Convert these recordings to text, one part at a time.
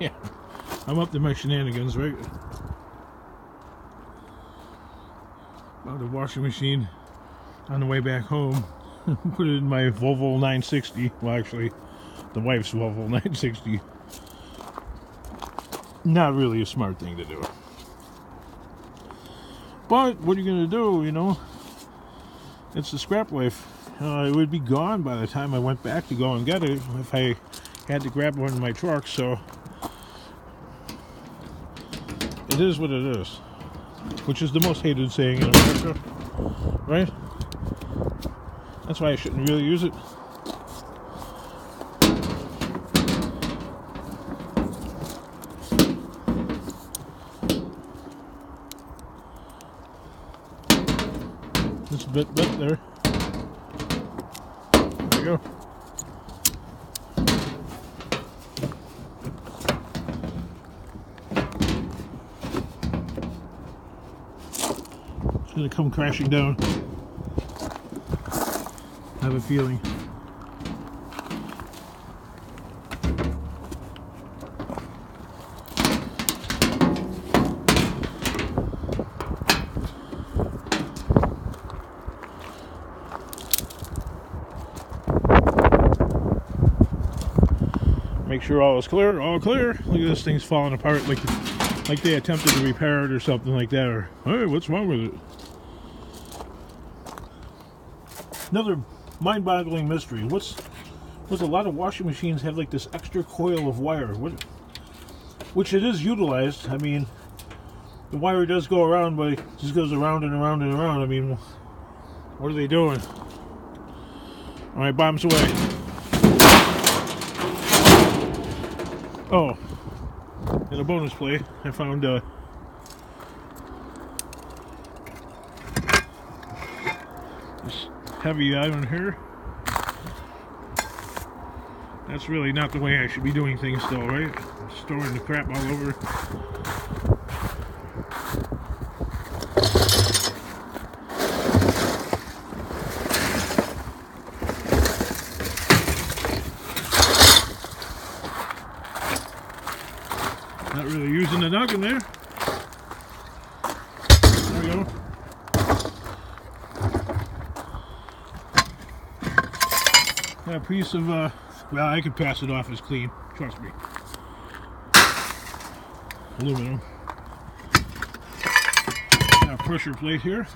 Yeah, I'm up to my shenanigans, right? Out the washing machine on the way back home. Put it in my Volvo 960. Well, actually, the wife's Volvo 960. Not really a smart thing to do. But what are you going to do, you know? It's the Scraplife. It would be gone by the time I went back to go and get it if I had to grab one of my trucks, so it is what it is. Which is the most hated saying in America, right? That's why I shouldn't really use it. Just a bit there. There you go. It's gonna come crashing down. I have a feeling. Make sure all is clear. All clear. Look at this thing's falling apart like they attempted to repair it or something like that. Or, hey, what's wrong with it? Another mind-boggling mystery. What's a lot of washing machines have like this extra coil of wire, which it is utilized. I mean, the wire does go around, but it just goes around and around and around. I mean, what are they doing? All right, bombs away. Oh, in a bonus play, I found this heavy iron here. That's really not the way I should be doing things still, right? Storing the crap all over. Not really using the noggin there. There we go. That piece of, well, I could pass it off as clean, trust me. Aluminum. Got a pressure plate here.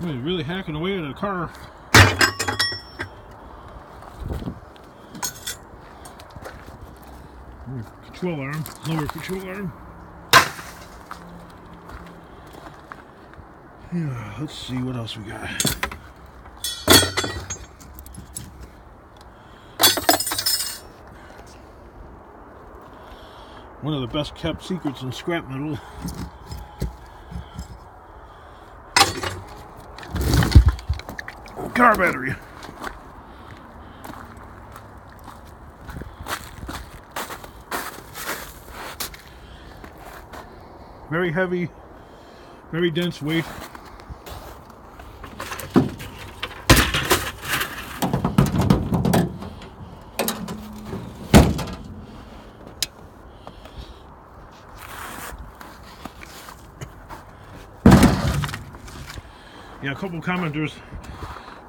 I'm really hacking away at a car. Control arm, lower control arm. Yeah, let's see what else we got. One of the best kept secrets in scrap metal. Car battery. Very heavy, very dense weight. Yeah, a couple commenters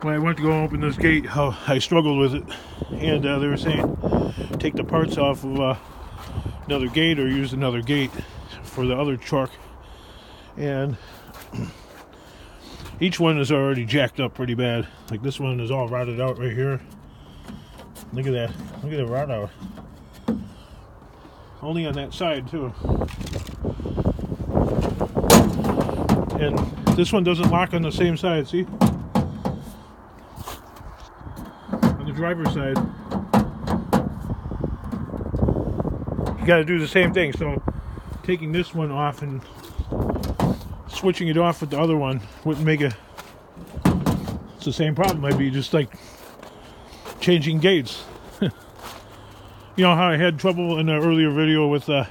when I went to go open this gate, how I struggled with it, and they were saying take the parts off of another gate or use another gate for the other truck, and each one is already jacked up pretty bad. Like this one is all rotted out right here. Look at that. Look at the rot out. Only on that side too. And this one doesn't lock on the same side, see? On the driver's side. you got to do the same thing. So taking this one off and switching it off with the other one wouldn't make a... It's the same problem. I'd be just like changing gates. You know how I had trouble in the earlier video with the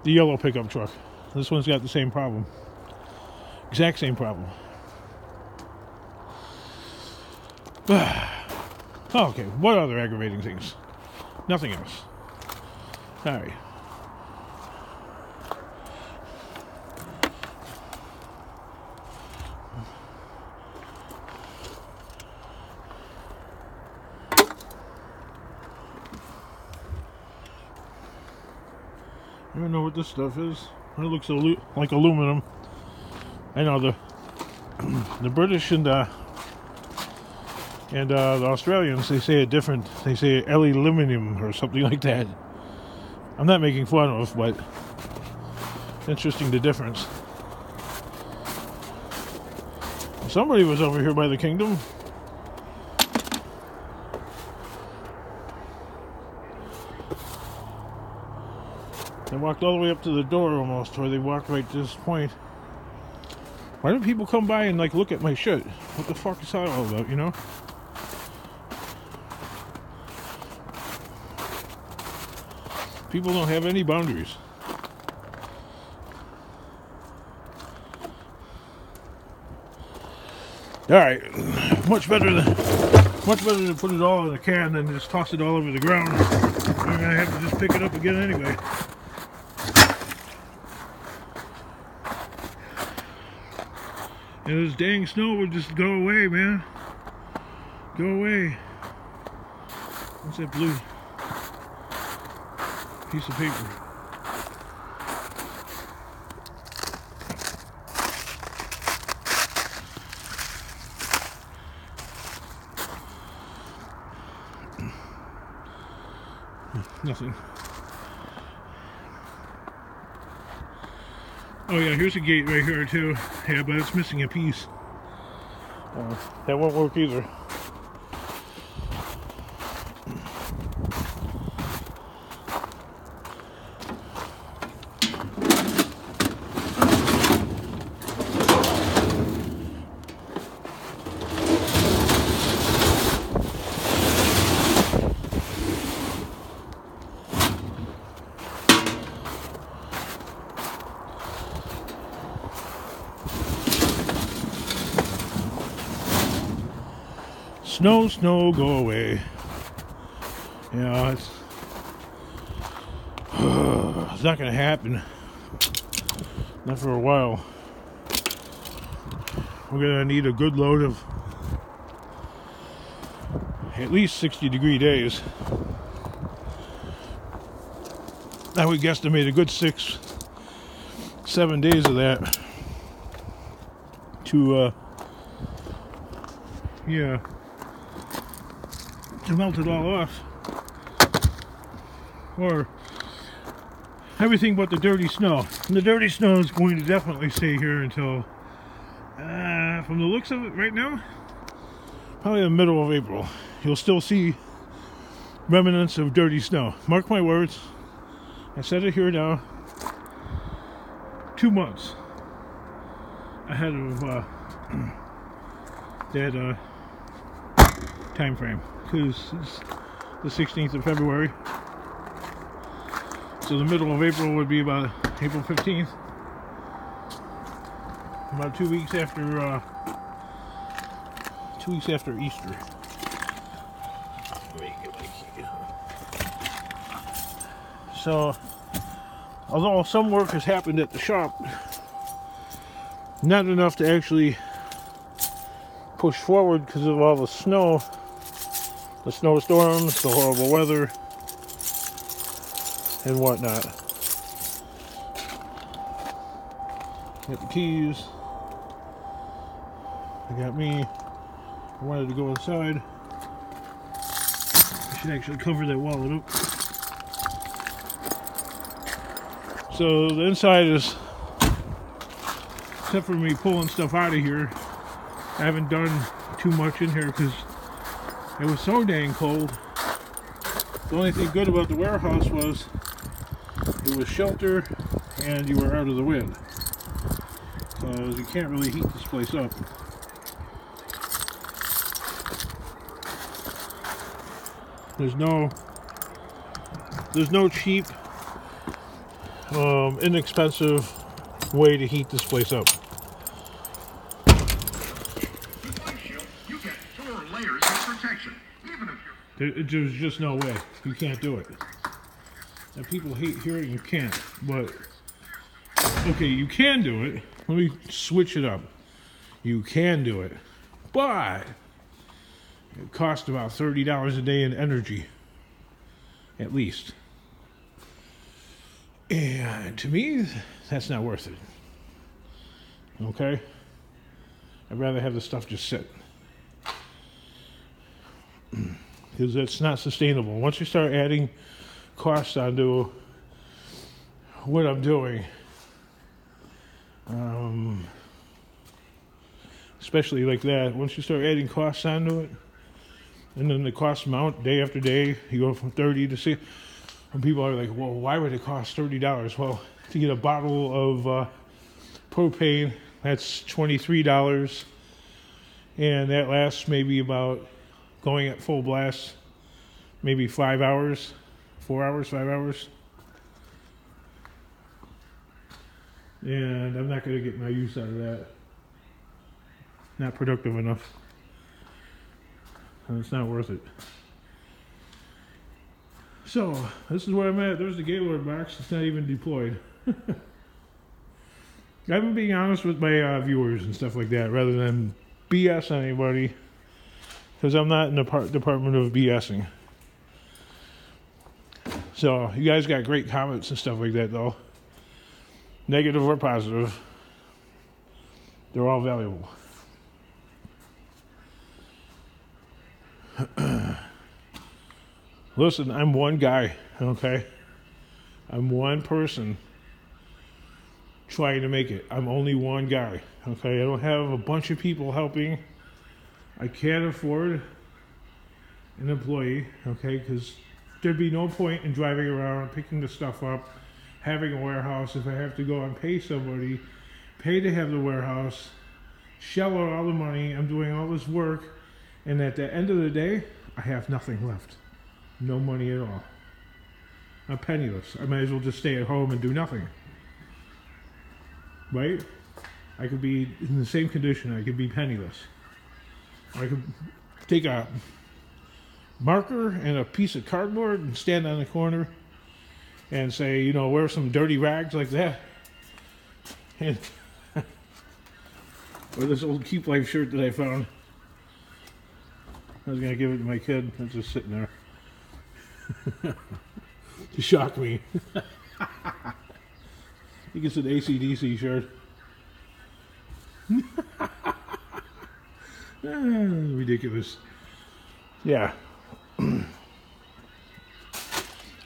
yellow pickup truck. This one's got the same problem. Exact same problem. Okay, what other aggravating things? Nothing else. Alright. I don't know what this stuff is. It looks like aluminum. I know the British and the Australians, they say it different. They say aluminum or something like that. I'm not making fun of, but interesting the difference. Somebody was over here by the kingdom. They walked all the way up to the door almost, or they walked right to this point. Why do people come by and like look at my shit? What the fuck is that all about, you know? People don't have any boundaries. Alright. Much better to put it all in a can than just toss it all over the ground. I'm gonna have to just pick it up again anyway. And this dang snow would just go away, man. Go away. What's that blue piece of paper? Nothing. Oh yeah, here's a gate right here too. Yeah, but it's missing a piece. That won't work either. Snow, snow, go away. Yeah, it's not gonna happen. Not for a while. We're gonna need a good load of at least 60-degree days. I would guesstimate a good 6-7 days of that to yeah, to melt it all off, or everything but the dirty snow. And the dirty snow is going to definitely stay here until, from the looks of it right now, probably the middle of April. You'll still see remnants of dirty snow. Mark my words. I said it here now. 2 months ahead of that time frame, because it's the 16th of February, so the middle of April would be about April 15th, about 2 weeks after 2 weeks after Easter. So although some work has happened at the shop, not enough to actually push forward because of all the snow, the snowstorms, the horrible weather, and whatnot. Got the keys. I got me. I wanted to go inside. I should actually cover that wallet up. So the inside is, except for me pulling stuff out of here, I haven't done too much in here because it was so dang cold. The only thing good about the warehouse was it was shelter and you were out of the wind. Because you can't really heat this place up. There's no cheap, inexpensive way to heat this place up. You get 4 layers of protection, even if you're... There's just no way. You can't do it. And people hate hearing you can't, but okay, you can do it. Let me switch it up. You can do it, but it costs about $30 a day in energy, at least. And to me, that's not worth it. Okay? I'd rather have the stuff just sit. Because that's not sustainable. Once you start adding costs onto what I'm doing, especially like that, once you start adding costs onto it, and then the costs mount day after day, you go from 30 to 60, and people are like, well, why would it cost $30? Well, to get a bottle of propane, that's $23, and that lasts maybe about, going at full blast, maybe 5 hours, 4 hours, 5 hours. And I'm not going to get my use out of that. Not productive enough. And it's not worth it. So, this is where I'm at. There's the Gaylord box. It's not even deployed. I'm being honest with my viewers and stuff like that, rather than BS anybody. Because I'm not in the department of BSing. So, you guys got great comments and stuff like that, though. Negative or positive. They're all valuable. Listen, I'm one guy, okay? I'm one person trying to make it. I'm only one guy, okay? I don't have a bunch of people helping. I can't afford an employee, okay? Because there'd be no point in driving around, picking the stuff up, having a warehouse if I have to go and pay somebody, pay to have the warehouse, shell out all the money, I'm doing all this work, and at the end of the day, I have nothing left. No money at all. I'm penniless. I might as well just stay at home and do nothing. Right? I could be in the same condition. I could be penniless. I could take a marker and a piece of cardboard and stand on the corner and say, you know, wear some dirty rags like that. And or this old Keep Life shirt that I found. I was going to give it to my kid. It's just sitting there. To shock me. I think it's an AC/DC shirt. Ridiculous. Yeah.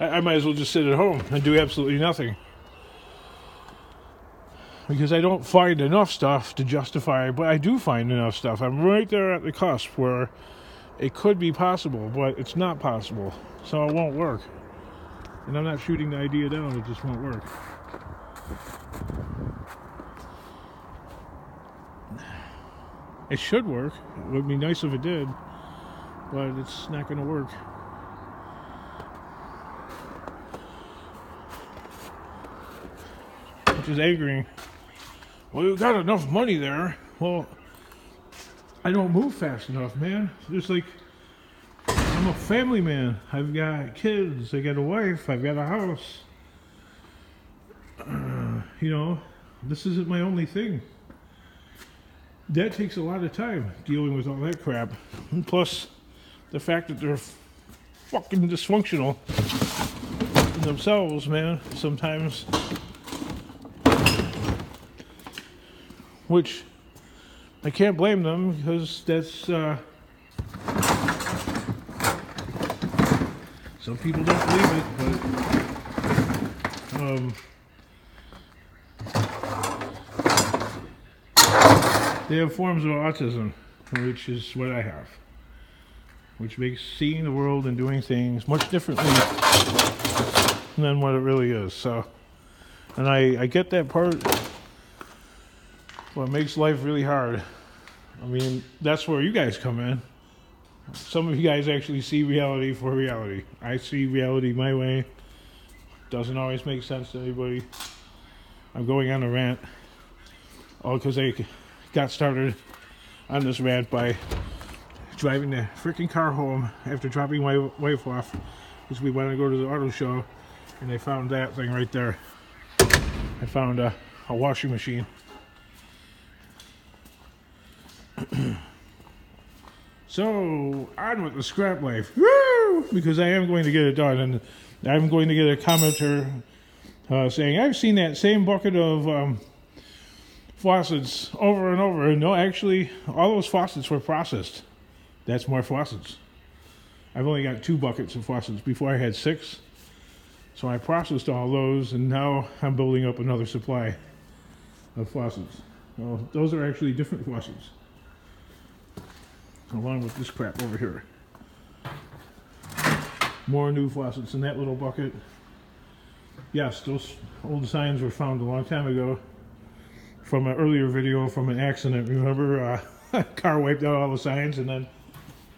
I might as well just sit at home and do absolutely nothing. Because I don't find enough stuff to justify, but I do find enough stuff. I'm right there at the cusp where it could be possible, but it's not possible. So it won't work. And I'm not shooting the idea down, it just won't work. It should work. It would be nice if it did, but it's not going to work. Which is angering. Well, you got enough money there. Well, I don't move fast enough, man. There's like, I'm a family man. I've got kids. I got a wife. I've got a house. You know, this isn't my only thing. That takes a lot of time, dealing with all that crap. And plus, the fact that they're fucking dysfunctional themselves, man, sometimes. Which, I can't blame them, because that's, some people don't believe it, but, they have forms of autism, which is what I have. Which makes seeing the world and doing things much differently than what it really is. So, and I get that part. What makes life really hard. I mean, that's where you guys come in. Some of you guys actually see reality for reality. I see reality my way. Doesn't always make sense to anybody. I'm going on a rant. All because I got started on this rant by driving the freaking car home after dropping my wife off because we wanted to go to the auto show, and I found that thing right there. I found a washing machine. So, on with the Scraplife. Woo! Because I am going to get it done, and I'm going to get a commenter saying, I've seen that same bucket of faucets over and over. No, actually, all those faucets were processed. That's more faucets. I've only got 2 buckets of faucets. Before I had 6. So I processed all those, and now I'm building up another supply of faucets. Well, those are actually different faucets, along with this crap over here. More new faucets in that little bucket. Yes, those old signs were found a long time ago from an earlier video from an accident. Remember, a car wiped out all the signs, and then,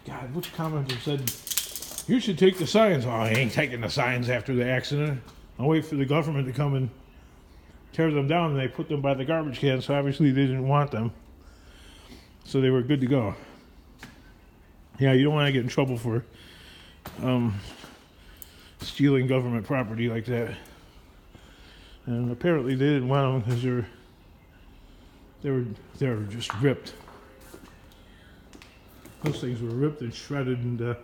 God, which commenter said, you should take the signs. Oh, I ain't taking the signs after the accident. I'll wait for the government to come and tear them down, and they put them by the garbage can, so obviously they didn't want them. So they were good to go. Yeah, you don't want to get in trouble for stealing government property like that. And apparently they didn't want them because they were just ripped. Those things were ripped and shredded, and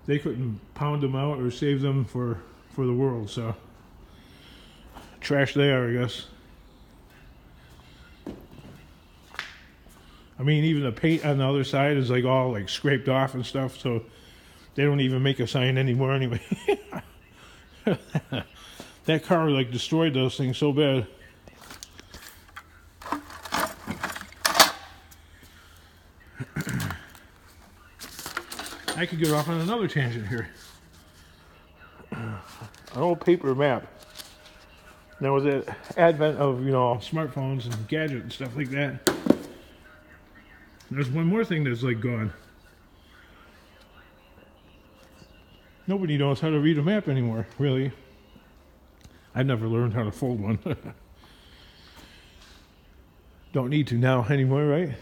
they couldn't pound them out or save them for the world. So trash they are, I guess. I mean, even the paint on the other side is like all like scraped off and stuff, so they don't even make a sign anymore anyway. That car like destroyed those things so bad. I could get off on another tangent here. An old paper map. Now with the advent of, you know, smartphones and gadgets and stuff like that, there's one more thing that's like gone. Nobody knows how to read a map anymore, really. I've never learned how to fold one. Don't need to now anymore, right?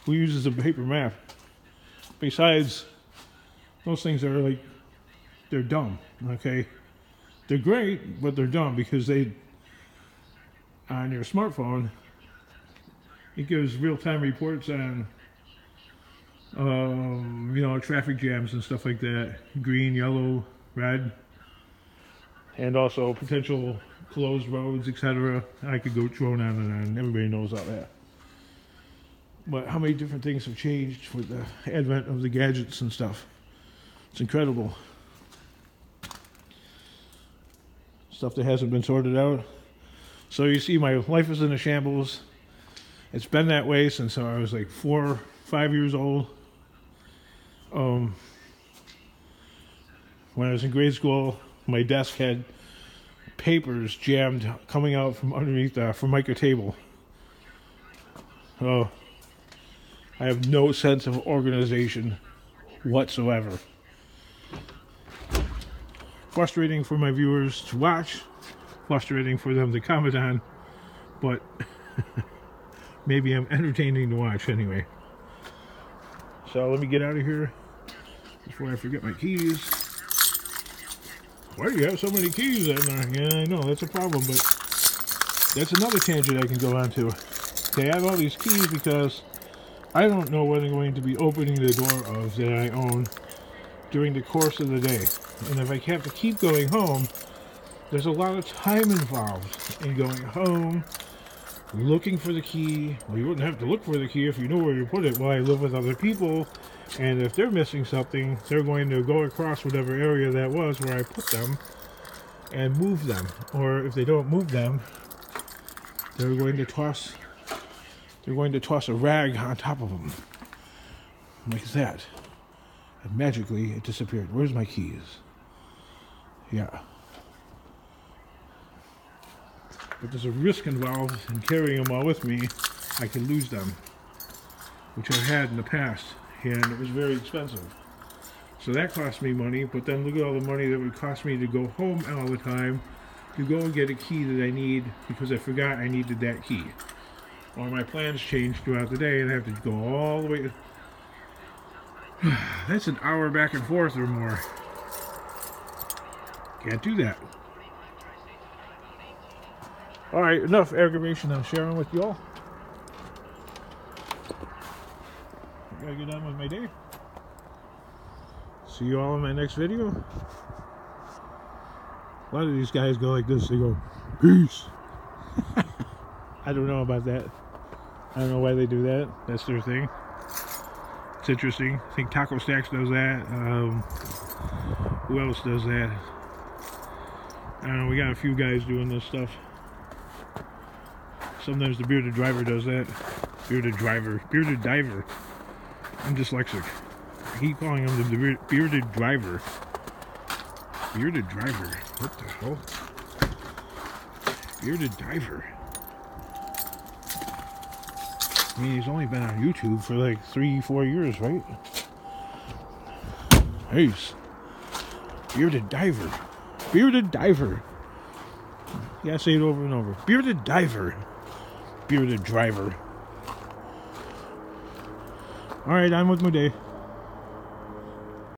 Who uses a paper map? Besides, those things are like, they're dumb, okay? They're great, but they're dumb because they, on your smartphone, it gives real-time reports on, you know, traffic jams and stuff like that. Green, yellow, red, and also potential closed roads, etc. I could go drone on and on. Everybody knows all that. But how many different things have changed with the advent of the gadgets and stuff? It's incredible. Stuff that hasn't been sorted out. So you see, my life is in a shambles. It's been that way since I was like 4 or 5 years old. When I was in grade school, my desk had papers jammed coming out from underneath the Formica table. Oh, I have no sense of organization whatsoever. Frustrating for my viewers to watch, frustrating for them to comment on, but maybe I'm entertaining to watch anyway. So let me get out of here before I forget my keys. Why do you have so many keys in there? Yeah, I know, that's a problem, but that's another tangent I can go on to. Okay, I have all these keys because I don't know what I'm going to be opening the door of that I own during the course of the day. And if I have to keep going home, there's a lot of time involved in going home, looking for the key. Well, you wouldn't have to look for the key if you knew where you put it. Well, I live with other people, and if they're missing something, they're going to go across whatever area that was where I put them and move them. Or if they don't move them, they're going to toss a rag on top of them. Like that. And magically, it disappeared. Where's my keys? Yeah. But there's a risk involved in carrying them all with me. I could lose them, which I've had in the past, and it was very expensive. So that cost me money, but then look at all the money that would cost me to go home all the time to go and get a key that I need because I forgot I needed that key. Or my plans change throughout the day and I have to go all the way. That's an hour back and forth or more. Can't do that. Alright, enough aggravation I'm sharing with y'all. I gotta get on with my day. See you all in my next video. A lot of these guys go like this. They go, peace. I don't know about that. I don't know why they do that. That's their thing. It's interesting. I think Taco Stacks does that. Who else does that? I don't know. We got a few guys doing this stuff. Sometimes the bearded driver does that. Bearded driver. Bearded diver. I'm dyslexic. I keep calling him the bearded driver. Bearded driver. What the hell? Bearded diver. I mean, he's only been on YouTube for like 3-4 years, right? Nice. Bearded diver. Bearded diver. You gotta say it over and over. Bearded diver. Bearded driver. Alright, I'm with my day.